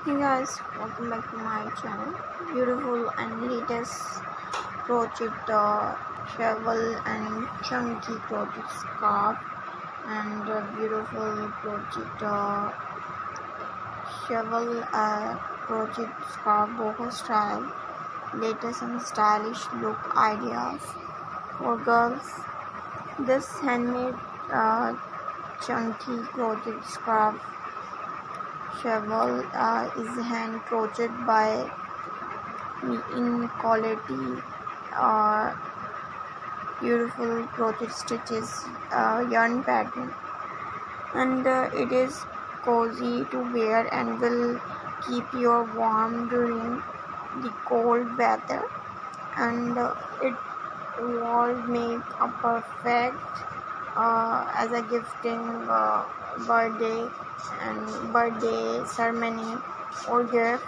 Hey guys, welcome back to my channel. Beautiful and latest crochet shovel and chunky crochet scarf and beautiful crochet shovel crochet scarf boho style. Latest and stylish look ideas for girls. This handmade chunky crochet scarf shawl is hand crocheted by me in quality beautiful crochet stitches yarn pattern, and it is cozy to wear and will keep you warm during the cold weather, and it will make a perfect as a gifting birthday ceremony or gift.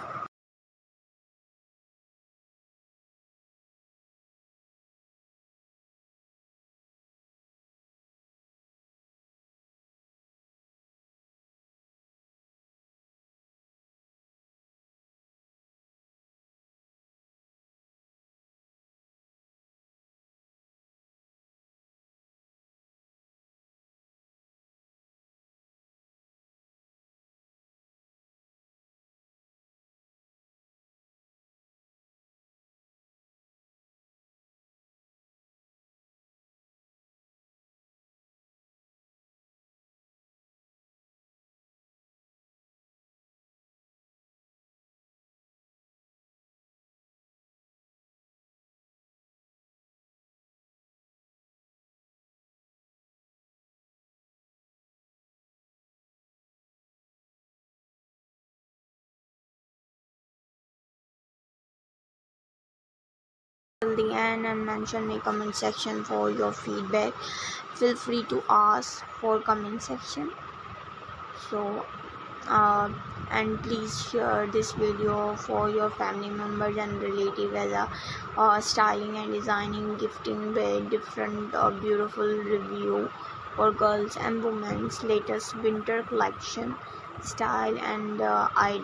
Till the end and mention in comment section for your feedback. Feel free to ask for comment section. So and please share this video for your family members and relatives as a styling and designing gifting with different beautiful review for girls and women's latest winter collection style and ideas.